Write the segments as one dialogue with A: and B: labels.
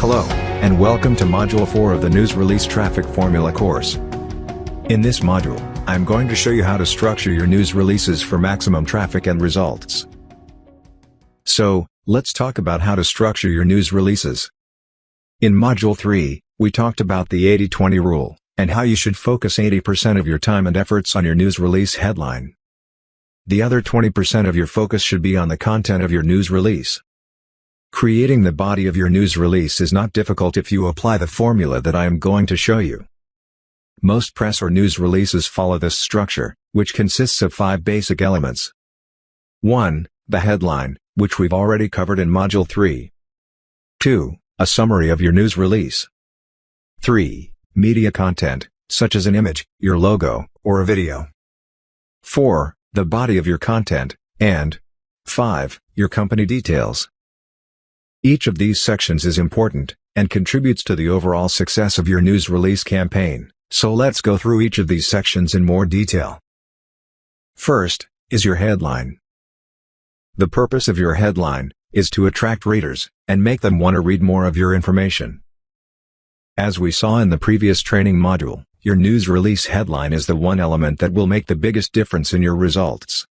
A: Hello, and welcome to Module 4 of the News Release Traffic Formula course. In this module, I'm going to show you how to structure your news releases for maximum traffic and results. So, let's talk about how to structure your news releases. In Module 3, we talked about the 80-20 rule, and how you should focus 80% of your time and efforts on your news release headline. The other 20% of your focus should be on the content of your news release. Creating the body of your news release is not difficult if you apply the formula that I am going to show you. Most press or news releases follow this structure, which consists of 5 basic elements. 1. The headline, which we've already covered in Module 3. 2. A summary of your news release. 3. Media content, such as an image, your logo, or a video. 4. The body of your content, and 5. Your company details. Each of these sections is important, and contributes to the overall success of your news release campaign, so let's go through each of these sections in more detail. First, is your headline. The purpose of your headline is to attract readers, and make them want to read more of your information. As we saw in the previous training module, your news release headline is the one element that will make the biggest difference in your results.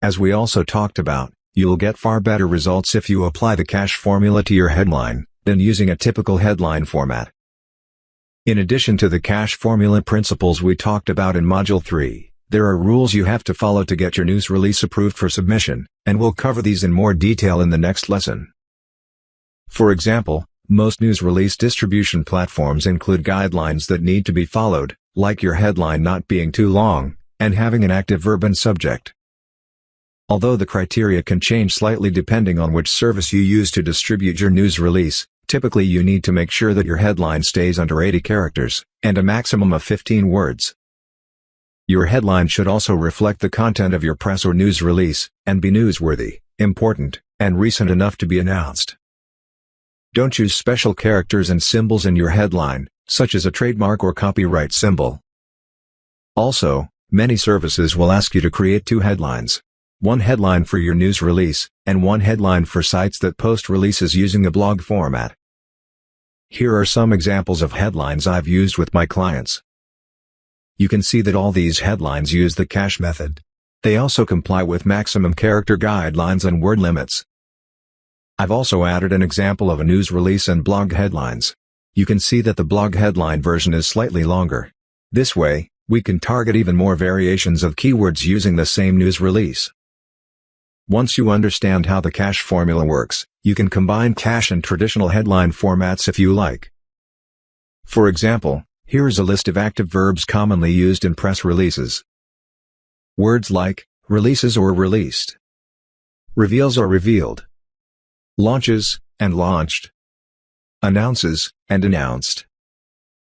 A: As we also talked about, you'll get far better results if you apply the KASH formula to your headline, than using a typical headline format. In addition to the KASH formula principles we talked about in Module 3, there are rules you have to follow to get your news release approved for submission, and we'll cover these in more detail in the next lesson. For example, most news release distribution platforms include guidelines that need to be followed, like your headline not being too long, and having an active verb and subject. Although the criteria can change slightly depending on which service you use to distribute your news release, typically you need to make sure that your headline stays under 80 characters, and a maximum of 15 words. Your headline should also reflect the content of your press or news release, and be newsworthy, important, and recent enough to be announced. Don't use special characters and symbols in your headline, such as a trademark or copyright symbol. Also, many services will ask you to create 2 headlines. One headline for your news release, and one headline for sites that post releases using a blog format. Here are some examples of headlines I've used with my clients. You can see that all these headlines use the KASH method. They also comply with maximum character guidelines and word limits. I've also added an example of a news release and blog headlines. You can see that the blog headline version is slightly longer. This way, we can target even more variations of keywords using the same news release. Once you understand how the KASH formula works, you can combine KASH and traditional headline formats if you like. For example, here is a list of active verbs commonly used in press releases. Words like releases or released, reveals or revealed, launches and launched, announces and announced,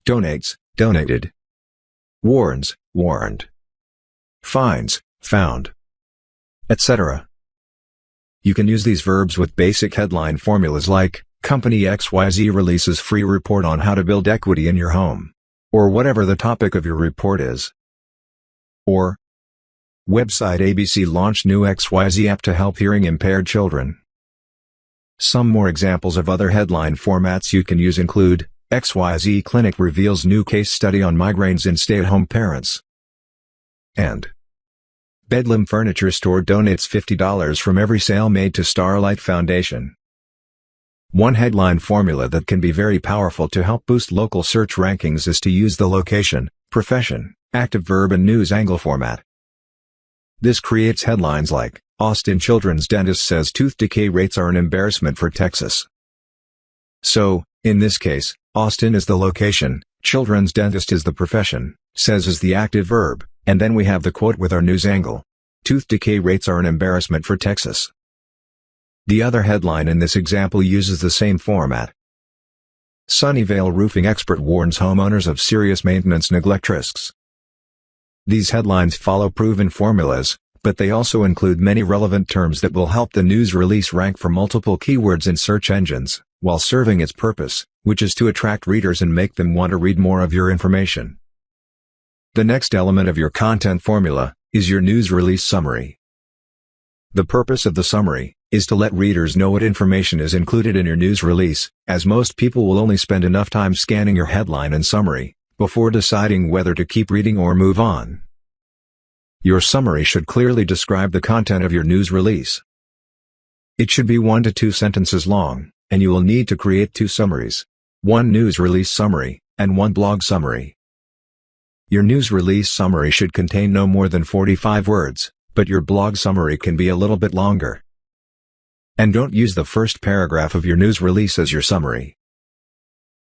A: donates, donated, warns, warned, finds, found, etc. You can use these verbs with basic headline formulas like, Company XYZ releases free report on how to build equity in your home. Or whatever the topic of your report is. Or, Website ABC launched new XYZ app to help hearing impaired children. Some more examples of other headline formats you can use include, XYZ clinic reveals new case study on migraines in stay-at-home parents. And, Bedlam Furniture Store donates $50 from every sale made to Starlight Foundation. One headline formula that can be very powerful to help boost local search rankings is to use the location, profession, active verb and news angle format. This creates headlines like, Austin Children's Dentist says tooth decay rates are an embarrassment for Texas. So, in this case, Austin is the location, Children's Dentist is the profession, says is the active verb, and then we have the quote with our news angle. Tooth decay rates are an embarrassment for Texas. The other headline in this example uses the same format. Sunnyvale roofing expert warns homeowners of serious maintenance neglect risks. These headlines follow proven formulas, but they also include many relevant terms that will help the news release rank for multiple keywords in search engines, while serving its purpose, which is to attract readers and make them want to read more of your information. The next element of your content formula is your news release summary. The purpose of the summary is to let readers know what information is included in your news release, as most people will only spend enough time scanning your headline and summary before deciding whether to keep reading or move on. Your summary should clearly describe the content of your news release. It should be 1 to 2 sentences long, and you will need to create 2 summaries: one news release summary and one blog summary. Your news release summary should contain no more than 45 words, but your blog summary can be a little bit longer. And don't use the first paragraph of your news release as your summary.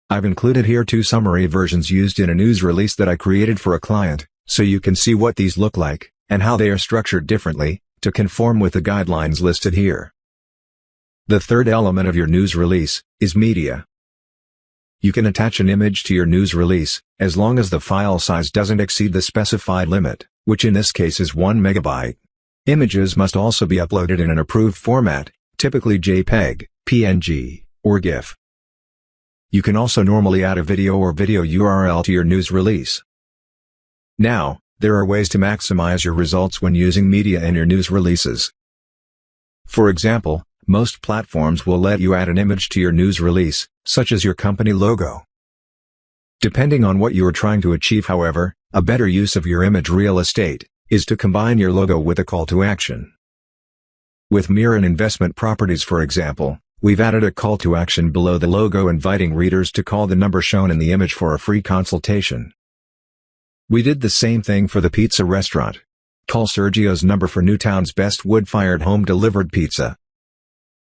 A: I've included here 2 summary versions used in a news release that I created for a client, so you can see what these look like, and how they are structured differently, to conform with the guidelines listed here. The third element of your news release is media. You can attach an image to your news release, as long as the file size doesn't exceed the specified limit, which in this case is 1 megabyte. Images must also be uploaded in an approved format, typically JPEG, PNG, or GIF. You can also normally add a video or video URL to your news release. Now, there are ways to maximize your results when using media in your news releases. For example, most platforms will let you add an image to your news release, such as your company logo. Depending on what you are trying to achieve, however, a better use of your image real estate is to combine your logo with a call to action. With mirror and investment properties, for example, we've added a call to action below the logo inviting readers to call the number shown in the image for a free consultation. We did the same thing for the pizza restaurant. Call Sergio's number for Newtown's best wood-fired home-delivered pizza.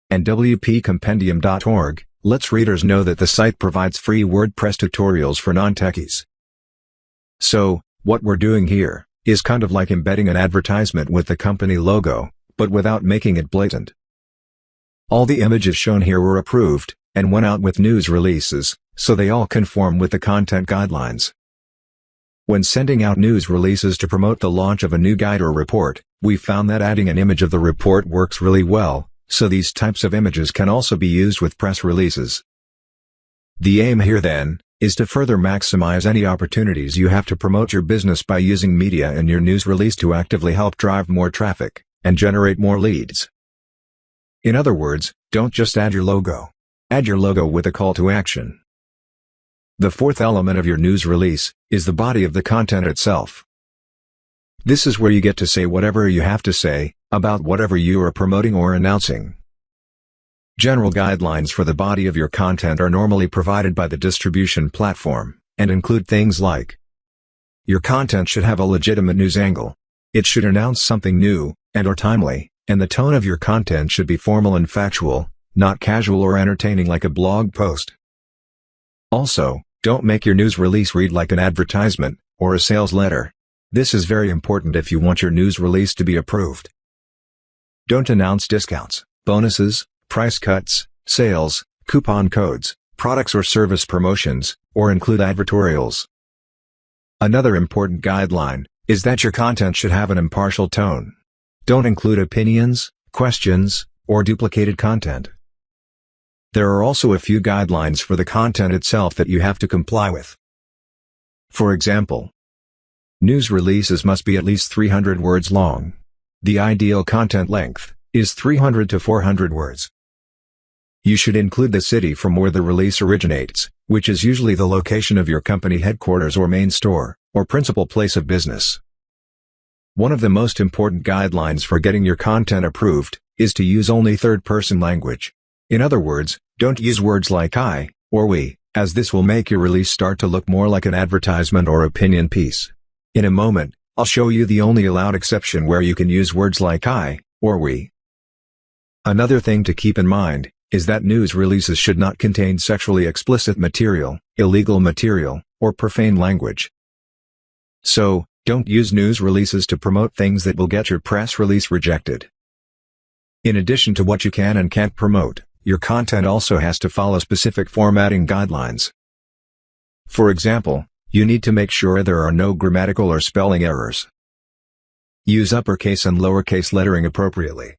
A: And WPCompendium.org lets readers know that the site provides free WordPress tutorials for non-techies. So, what we're doing here is kind of like embedding an advertisement with the company logo, but without making it blatant. All the images shown here were approved, and went out with news releases, so they all conform with the content guidelines. When sending out news releases to promote the launch of a new guide or report, we found that adding an image of the report works really well, so these types of images can also be used with press releases. The aim here then, is to further maximize any opportunities you have to promote your business by using media in your news release to actively help drive more traffic, and generate more leads. In other words, don't just add your logo. Add your logo with a call to action. The fourth element of your news release is the body of the content itself. This is where you get to say whatever you have to say about whatever you are promoting or announcing. General guidelines for the body of your content are normally provided by the distribution platform, and include things like: your content should have a legitimate news angle. It should announce something new and/or timely, and the tone of your content should be formal and factual, not casual or entertaining like a blog post. Also, don't make your news release read like an advertisement or a sales letter. This is very important if you want your news release to be approved. Don't announce discounts, bonuses, price cuts, sales, coupon codes, products or service promotions, or include advertorials. Another important guideline is that your content should have an impartial tone. Don't include opinions, questions, or duplicated content. There are also a few guidelines for the content itself that you have to comply with. For example, news releases must be at least 300 words long. The ideal content length is 300 to 400 words. You should include the city from where the release originates, which is usually the location of your company headquarters or main store, or principal place of business. One of the most important guidelines for getting your content approved is to use only third-person language. In other words, don't use words like I or we, as this will make your release start to look more like an advertisement or opinion piece. In a moment, I'll show you the only allowed exception where you can use words like I or we. Another thing to keep in mind is that news releases should not contain sexually explicit material, illegal material, or profane language. So, don't use news releases to promote things that will get your press release rejected. In addition to what you can and can't promote, your content also has to follow specific formatting guidelines. For example, you need to make sure there are no grammatical or spelling errors. Use uppercase and lowercase lettering appropriately.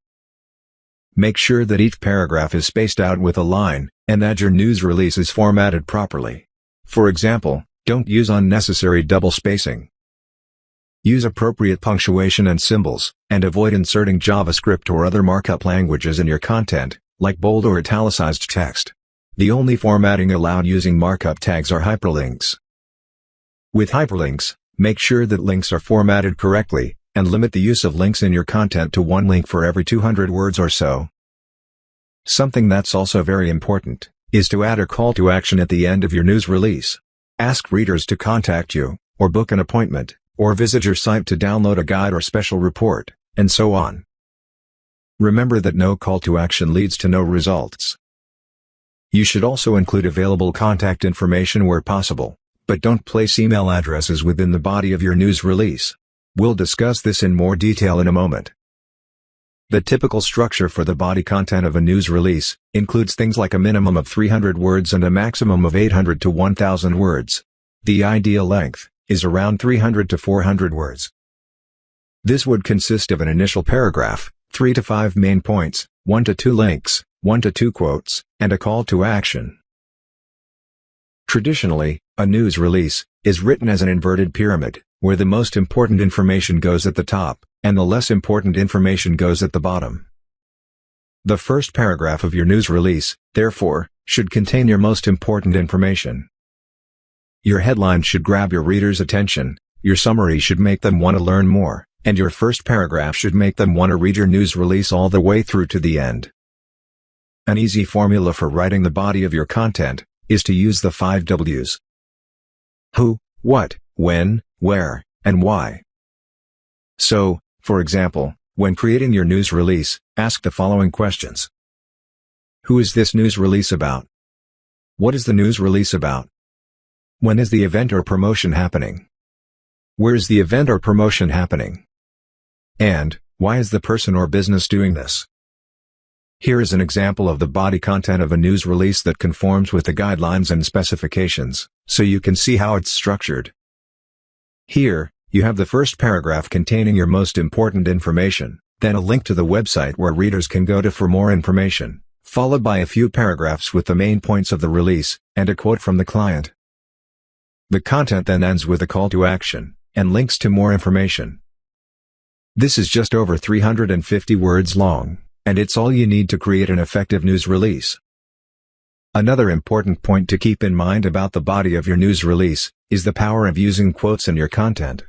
A: Make sure that each paragraph is spaced out with a line, and that your news release is formatted properly. For example, don't use unnecessary double spacing. Use appropriate punctuation and symbols, and avoid inserting JavaScript or other markup languages in your content, like bold or italicized text. The only formatting allowed using markup tags are hyperlinks. With hyperlinks, make sure that links are formatted correctly, and limit the use of links in your content to one link for every 200 words or so. Something that's also very important is to add a call to action at the end of your news release. Ask readers to contact you, or book an appointment, or visit your site to download a guide or special report, and so on. Remember that no call to action leads to no results. You should also include available contact information where possible, but don't place email addresses within the body of your news release. We'll discuss this in more detail in a moment. The typical structure for the body content of a news release includes things like a minimum of 300 words and a maximum of 800 to 1000 words. The ideal length is around 300 to 400 words. This would consist of an initial paragraph, 3 to 5 main points, 1 to 2 links, 1 to 2 quotes, and a call to action. Traditionally, a news release is written as an inverted pyramid, where the most important information goes at the top, and the less important information goes at the bottom. The first paragraph of your news release, therefore, should contain your most important information. Your headline should grab your readers' attention, your summary should make them want to learn more, and your first paragraph should make them want to read your news release all the way through to the end. An easy formula for writing the body of your content is to use the 5 W's. Who, what, when, where, and why. So, for example, when creating your news release, ask the following questions. Who is this news release about? What is the news release about? When is the event or promotion happening? Where is the event or promotion happening? And, why is the person or business doing this? Here is an example of the body content of a news release that conforms with the guidelines and specifications, so you can see how it's structured. Here, you have the first paragraph containing your most important information, then a link to the website where readers can go to for more information, followed by a few paragraphs with the main points of the release, and a quote from the client. The content then ends with a call to action, and links to more information. This is just over 350 words long, and it's all you need to create an effective news release. Another important point to keep in mind about the body of your news release is the power of using quotes in your content.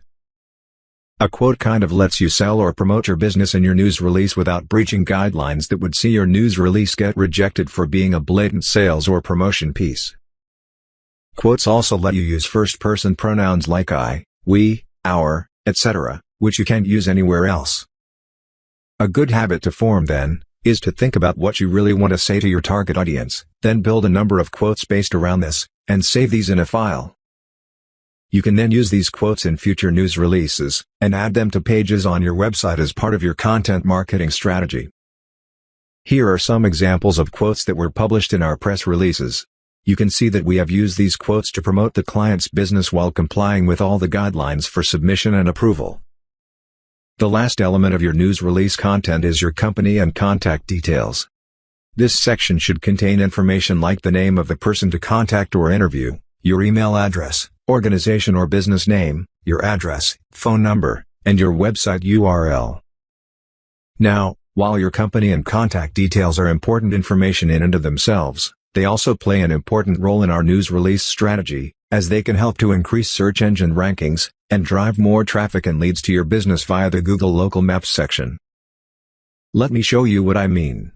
A: A quote kind of lets you sell or promote your business in your news release without breaching guidelines that would see your news release get rejected for being a blatant sales or promotion piece. Quotes also let you use first-person pronouns like I, we, our, etc., which you can't use anywhere else. A good habit to form then, is to think about what you really want to say to your target audience, then build a number of quotes based around this, and save these in a file. You can then use these quotes in future news releases, and add them to pages on your website as part of your content marketing strategy. Here are some examples of quotes that were published in our press releases. You can see that we have used these quotes to promote the client's business while complying with all the guidelines for submission and approval. The last element of your news release content is your company and contact details. This section should contain information like the name of the person to contact or interview, your email address, organization or business name, your address, phone number, and your website URL. Now, while your company and contact details are important information in and of themselves, they also play an important role in our news release strategy, as they can help to increase search engine rankings, and drive more traffic and leads to your business via the Google Local Maps section. Let me show you what I mean.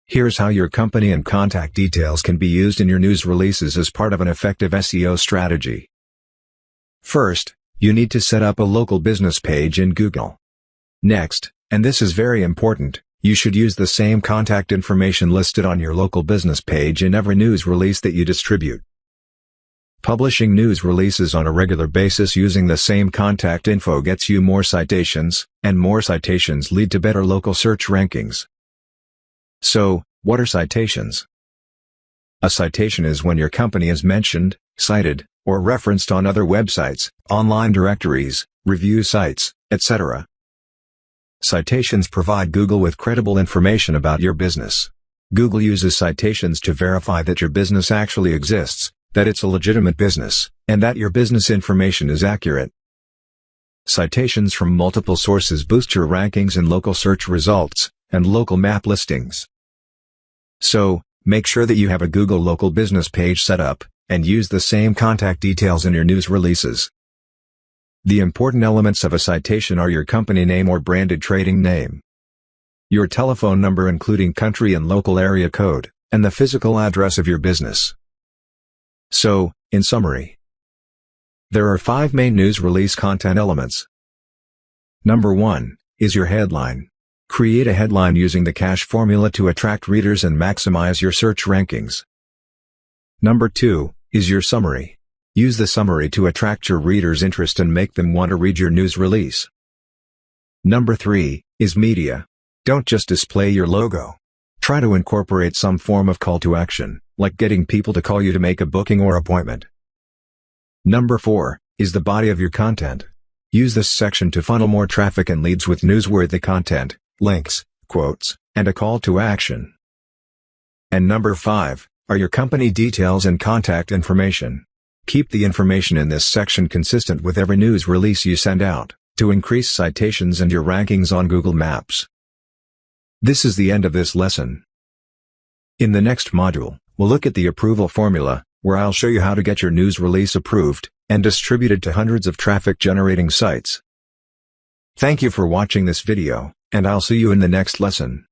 A: Here's how your company and contact details can be used in your news releases as part of an effective SEO strategy. First, you need to set up a local business page in Google. Next, and this is very important, you should use the same contact information listed on your local business page in every news release that you distribute. Publishing news releases on a regular basis using the same contact info gets you more citations, and more citations lead to better local search rankings. So, what are citations? A citation is when your company is mentioned, cited, or referenced on other websites, online directories, review sites, etc. Citations provide Google with credible information about your business. Google uses citations to verify that your business actually exists, that it's a legitimate business, and that your business information is accurate. Citations from multiple sources boost your rankings in local search results and local map listings. So, make sure that you have a Google local business page set up, and use the same contact details in your news releases. The important elements of a citation are your company name or branded trading name, your telephone number including country and local area code, and the physical address of your business. So, in summary, there are 5 main news release content elements. Number 1 is your headline. Create a headline using the KASH formula to attract readers and maximize your search rankings. Number 2 is your summary. Use the summary to attract your readers' interest and make them want to read your news release. Number 3 is media. Don't just display your logo. Try to incorporate some form of call to action, like getting people to call you to make a booking or appointment. Number 4 is the body of your content. Use this section to funnel more traffic and leads with newsworthy content, links, quotes, and a call to action. And number 5 are your company details and contact information. Keep the information in this section consistent with every news release you send out, to increase citations and your rankings on Google Maps. This is the end of this lesson. In the next module, we'll look at the approval formula, where I'll show you how to get your news release approved and distributed to hundreds of traffic-generating sites. Thank you for watching this video, and I'll see you in the next lesson.